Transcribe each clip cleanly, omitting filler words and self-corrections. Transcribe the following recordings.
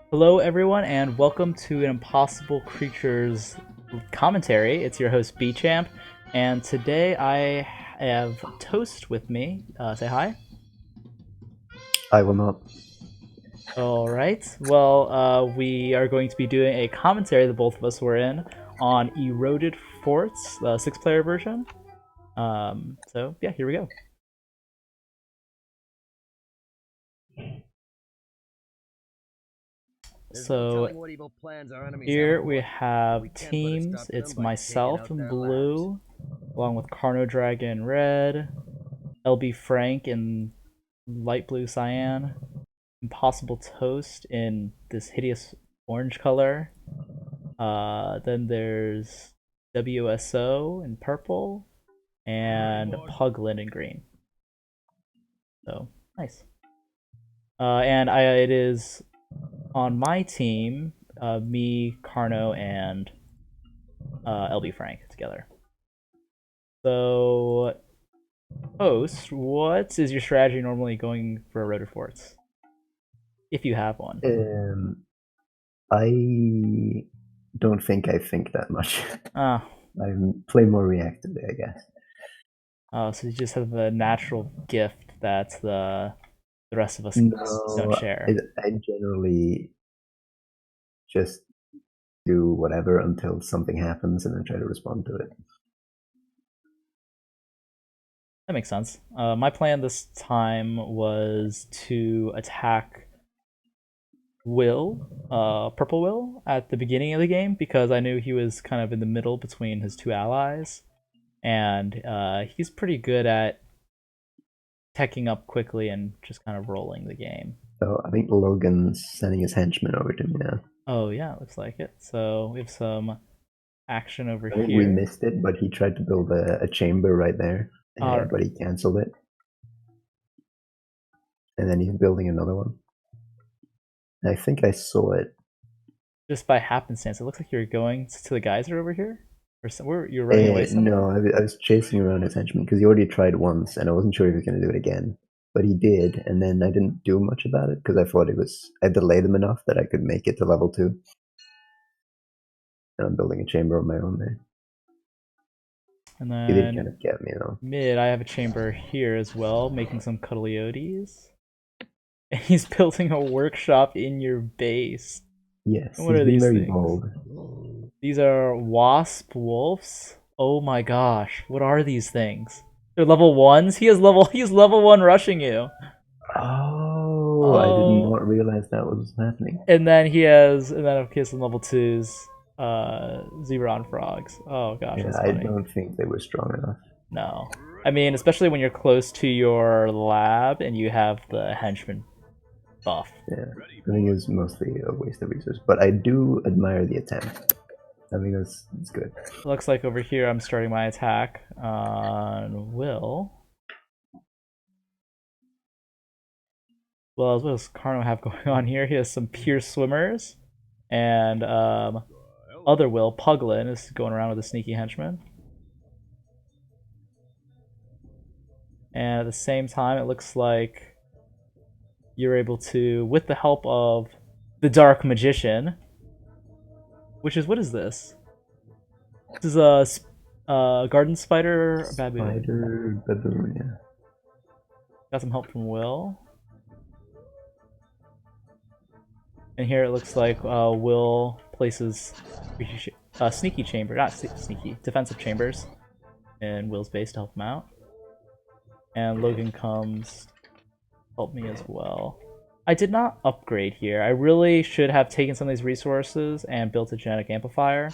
Hello, everyone, and welcome to an Impossible Creatures commentary. It's your host, B-Champ, and today I have Toast with me. Say hi. I will not. All right. Well, we are going to be doing a commentary that both of us were in on Eroded Forts, the six-player version. So yeah, here we go. So here we have teams. It's myself in blue, along with Carno Dragon in red, LB Frank in light blue cyan, Impossible Toast in this hideous orange color. Then there's WSO in purple, and Puglin in green. So nice. It is on my team, me, Carno, and LB Frank together. So, host, what is your strategy normally going for Eroded Forts? If you have one. I don't think I think that much. Ah, I play more reactively, I guess. so you just have a natural gift that the rest of us don't No, share. I generally just do whatever until something happens and then try to respond to it. That makes sense. My plan this time was to attack Purple Will, at the beginning of the game because I knew he was kind of in the middle between his two allies, and he's pretty good at teching up quickly and just kind of rolling the game. So I think Logan's sending his henchmen over to me now. Oh yeah, looks like it. So we have some action over I think we here. missed it, but he tried to build a chamber right there, but he cancelled it. And then he's building another one. I think I saw it. Just by happenstance, it looks like you're going to the geyser over here, or somewhere you're running away somewhere. No, I was chasing around his henchman because he already tried once, and I wasn't sure if he was going to do it again. But he did, and then I didn't do much about it because I thought I delayed him enough that I could make it to level 2. And I'm building a chamber on my own there. And He did kind then of get me though. mid, I have a chamber here as well, making some cuddliotes. And he's building a workshop in your base. Yes, What he's are being these very things? bold. These are wasp wolves. Oh my gosh, what are these things? They're level ones. He's level one rushing you. Oh, I did Oh, not realize that was happening. and then of course some level twos, Zeron frogs. Oh gosh, Yeah, that's I funny. don't think they were strong enough. No, I mean especially when you're close to your lab and you have the henchman buff. Yeah, I think it was mostly a waste of resources, but I do admire the attempt. I think it's good. Looks like over here I'm starting my attack on Will. Well, what does Carno have going on here? He has some Pierce Swimmers, and other Will, Puglin, is going around with a sneaky henchman. And at the same time, it looks like you're able to, with the help of the Dark Magician, which is, what is this? This is a Garden Spider Baboon. Spider baboon, yeah. Got some help from Will. And here it looks like Will places sneaky chamber, not sneaky, defensive chambers in Will's base to help him out. And Logan comes help me as well. I did not upgrade here. I really should have taken some of these resources and built a genetic amplifier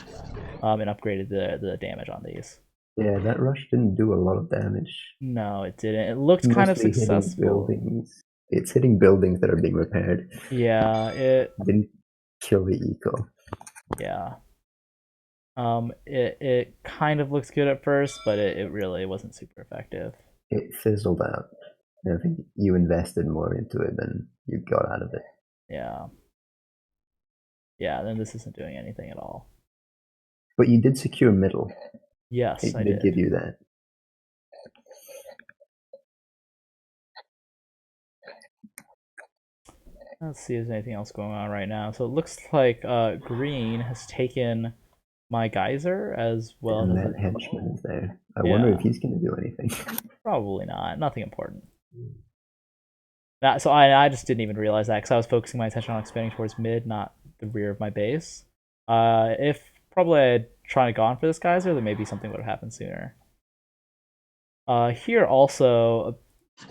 and upgraded the damage on these. Yeah, that rush didn't do a lot of damage. No, it didn't. It looked It's kind of mostly hitting successful. buildings. It's hitting buildings that are being repaired. Yeah, it Didn't kill the eco. yeah. It kind of looks good at first, but it really wasn't super effective. It fizzled out. And I think you invested more into it than you got out of it. Yeah. Yeah, then this isn't doing anything at all. But you did secure middle. Yes, It I did did. give you that. Let's see if there's anything else going on right now. So it looks like green has taken my geyser as well And as that henchman is there. I wonder yeah, if he's going to do anything. probably not. Nothing important. So I just didn't even realize that because I was focusing my attention on expanding towards mid, not the rear of my base. If probably I had tried to gone for this geyser, then maybe something would have happened sooner. Here also,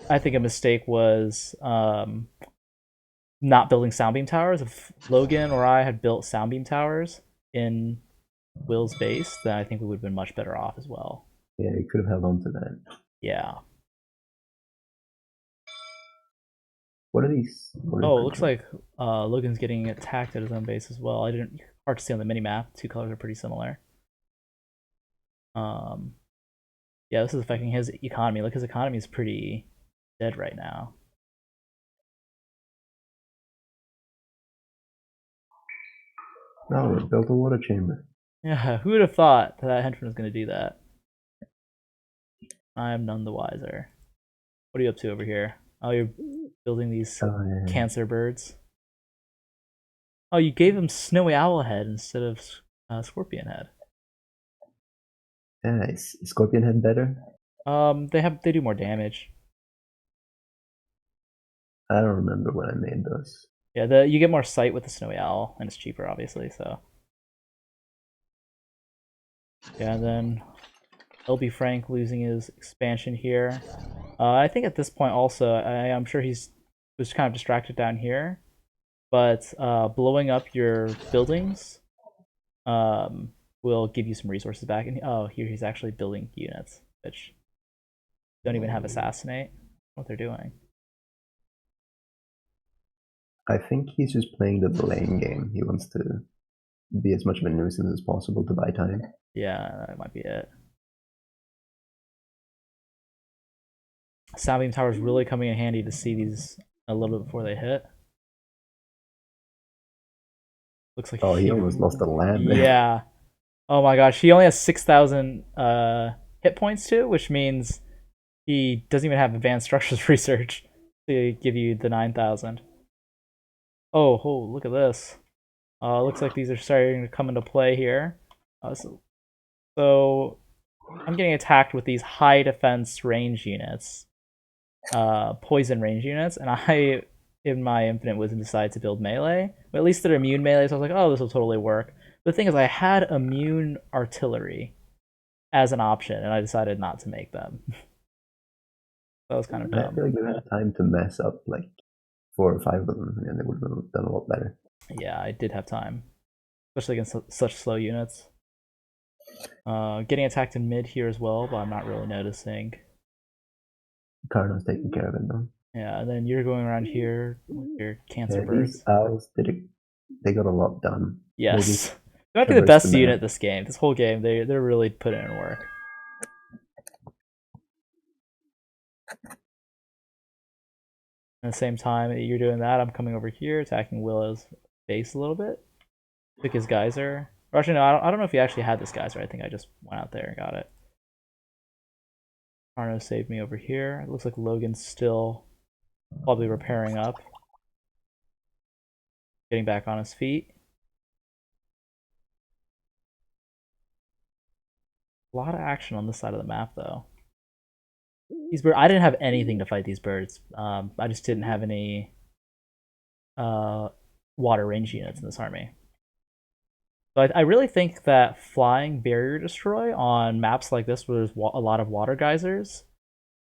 I think a mistake was not building soundbeam towers. If Logan or I had built soundbeam towers in Will's base, then I think we would have been much better off as well. Yeah, he could have held on to that. Yeah. What are these? Oh, it looks like Logan's getting attacked at his own base as well. I didn't hard to see on the mini map. Two colors are pretty similar. Um, yeah, this is affecting his economy. Look, his economy is pretty dead right now. Oh, it built a water chamber. Yeah, who would have thought that henchman was going to do that? I am none the wiser. What are you up to over here? Oh, you're building these Yeah. cancer birds. Oh, you gave him snowy owl head instead of scorpion head. Yeah, is Scorpion Head better? They do more damage. I don't remember when I made those. Yeah, you get more sight with the snowy owl, and it's cheaper, obviously. So yeah, and then LB Frank losing his expansion here. I think at this point also, I'm sure he's was kind of distracted down here, but blowing up your buildings will give you some resources back. And oh, here he's actually building units, which don't even have assassinate. What they're doing. I think he's just playing the delaying game. He wants to be as much of a nuisance as possible to buy time. Yeah, that might be it. Soundbeam Tower is really coming in handy to see these a little bit before they hit. Looks like he almost lost a land there. Yeah. Oh my gosh, he only has 6,000 hit points too, which means he doesn't even have advanced structures research to give you the 9,000. Oh, look at this. Looks like these are starting to come into play here. So I'm getting attacked with these high defense range units, poison range units, and I, in my infinite wisdom, decided to build melee. But at least they're immune melee, so I was like, oh, this will totally work. The thing is, I had immune artillery as an option, and I decided not to make them. That was kind of dumb. I feel like you had time to mess up like 4 or 5 of them, and they would have done a lot better. Yeah, I did have time, especially against such slow units. Getting attacked in mid here as well, but I'm not really noticing. Carno's taking care of it though. Yeah, and then you're going around here with your cancer birds. These owls they got a lot done. Yes. They might be the best unit this game. This whole game, they're really putting in work. At the same time that you're doing that, I'm coming over here, attacking Willow's base a little bit. Took his geyser. Or actually, no, I don't know if he actually had this geyser. I think I just went out there and got it. Arno saved me over here. It looks like Logan's still probably repairing up. Getting back on his feet. A lot of action on this side of the map, though. These birds, I didn't have anything to fight these birds. I just didn't have any water range units in this army. So I really think that flying barrier destroy on maps like this with a lot of water geysers,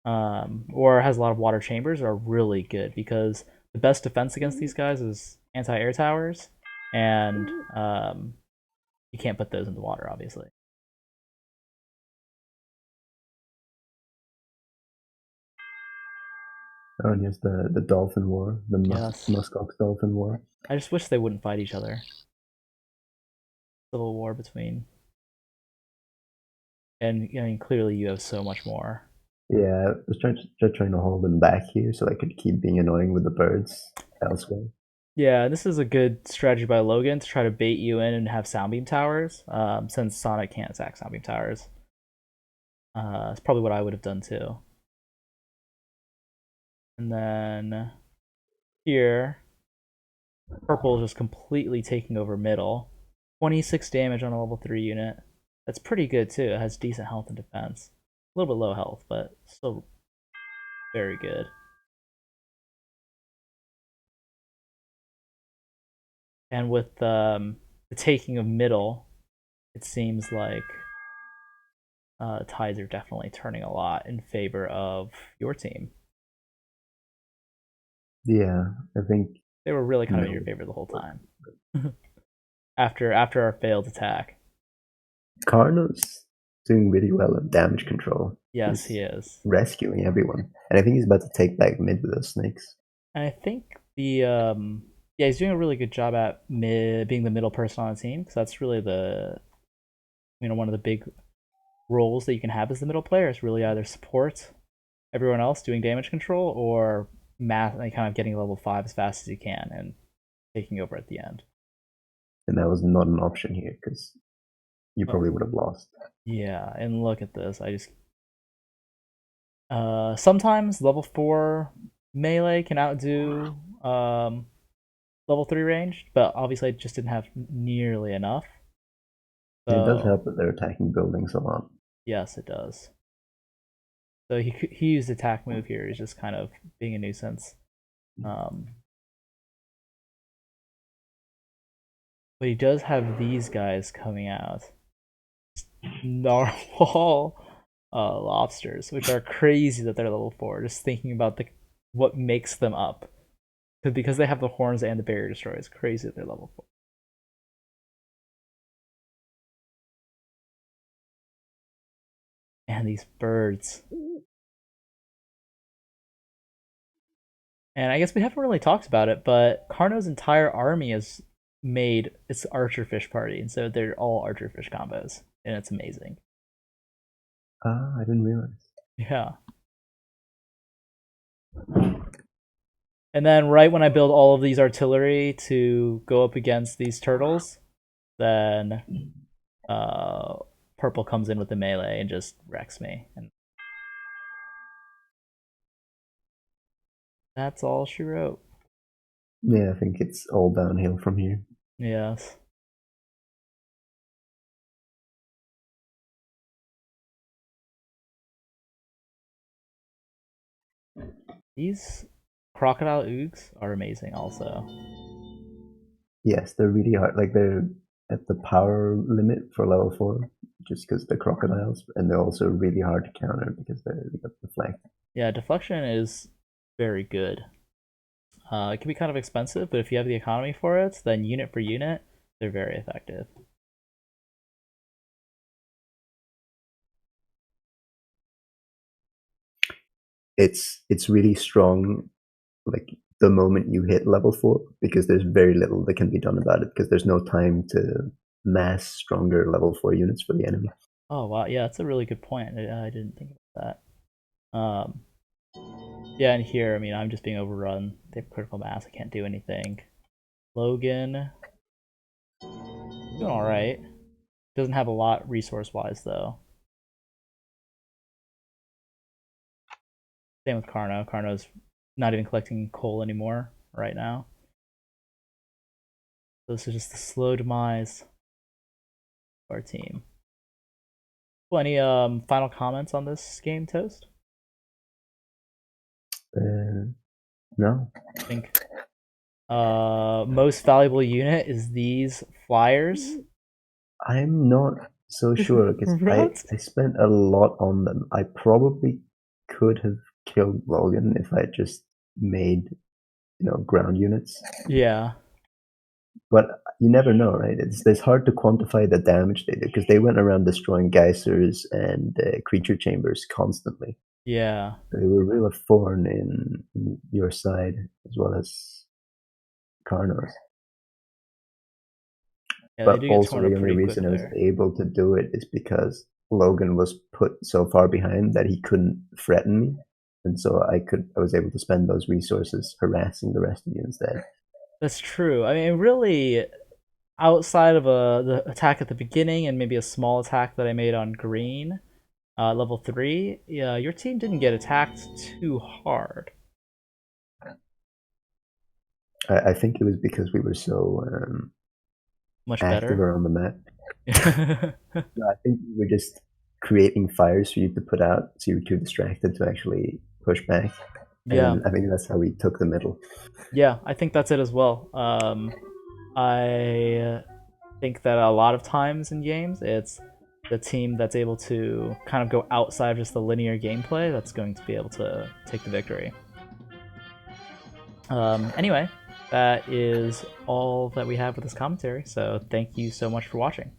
or has a lot of water chambers, are really good because the best defense against these guys is anti-air towers, and you can't put those in the water, obviously. Oh, and yes, the Dolphin War, the Muskox Dolphin War. I just wish they wouldn't fight each other. Civil war between, and I mean, clearly you have so much more. Yeah, I was trying to hold them back here so I could keep being annoying with the birds elsewhere. Yeah, this is a good strategy by Logan to try to bait you in and have soundbeam towers, since Sonic can't attack soundbeam towers. It's probably what I would have done too. And then here, Purple is just completely taking over middle. 26 damage on a level 3 unit. That's pretty good too. It has decent health and defense. A little bit low health, but still very good. And with the taking of middle, it seems like tides are definitely turning a lot in favor of your team. Yeah, I think They were really kind of in your no. favor the whole time. after our failed attack. Carno's doing really well at damage control. Yes, he He's is. rescuing everyone, and I think he's about to take back mid with those snakes. And I think the yeah, he's doing a really good job at being the middle person on the team because that's really the one of the big roles that you can have as the middle player is really either support everyone else doing damage control or math like kind of getting level 5 as fast as you can and taking over at the end. And that was not an option here because you Oh, probably would have lost. yeah, and look at this. I just sometimes level 4 melee can outdo level 3 ranged, but obviously I just didn't have nearly enough. It does So help that they're attacking buildings a lot. yes, it does. So he used attack move here. He's just kind of being a nuisance. Um, but he does have these guys coming out. Narwhal lobsters, which are crazy that they're level 4. Just thinking about what makes them up. Because they have the horns and the barrier destroyer, it's crazy that they're level 4. And these birds. And I guess we haven't really talked about it, but Carno's entire army has made its Archerfish party, and so they're all Archerfish combos, and it's amazing. Ah, I didn't realize. Yeah. And then right when I build all of these artillery to go up against these turtles, then uh, purple comes in with the melee and just wrecks me. And that's all she wrote. Yeah, I think it's all downhill from here. Yes. These crocodile oogs are amazing also. Yes, they're really hard. Like they're at the power limit for level 4, just because they're crocodiles, and they're also really hard to counter because they got deflect. Yeah, deflection is very good. It can be kind of expensive, but if you have the economy for it, then unit for unit, they're very effective. It's really strong, like the moment you hit level 4, because there's very little that can be done about it because there's no time to mass stronger level 4 units for the enemy. Oh wow, yeah, that's a really good point. I didn't think about that. Yeah, and here, I mean, I'm just being overrun. They have critical mass. I can't do anything. Logan, doing all right. Doesn't have a lot resource-wise though. Same with Carno. Carno's not even collecting coal anymore right now. So this is just the slow demise of our team. Well, any final comments on this game, Toast? No, I think most valuable unit is these flyers. I'm not so sure because What? I spent a lot on them. I probably could have killed Logan if I just made ground units, Yeah. but you never know, right? It's hard to quantify the damage they did because they went around destroying geysers and creature chambers constantly. Yeah. They were real a thorn in your side as well as Karnar's. Yeah, they But do get also torn up the only pretty quick reason I was there. able to do it is because Logan was put so far behind that he couldn't threaten me, and so I was able to spend those resources harassing the rest of you instead. That's true. I mean, really, outside of the attack at the beginning and maybe a small attack that I made on green, level 3, yeah, your team didn't get attacked too hard. I think it was because we were so Much active better. around the map. No, I think we were just creating fires for you to put out, so you were too distracted to actually push back. Yeah. And I think that's how we took the middle. Yeah, I think that's it as well. I think that a lot of times in games, it's the team that's able to kind of go outside of just the linear gameplay that's going to be able to take the victory. Anyway, that is all that we have with this commentary, so thank you so much for watching.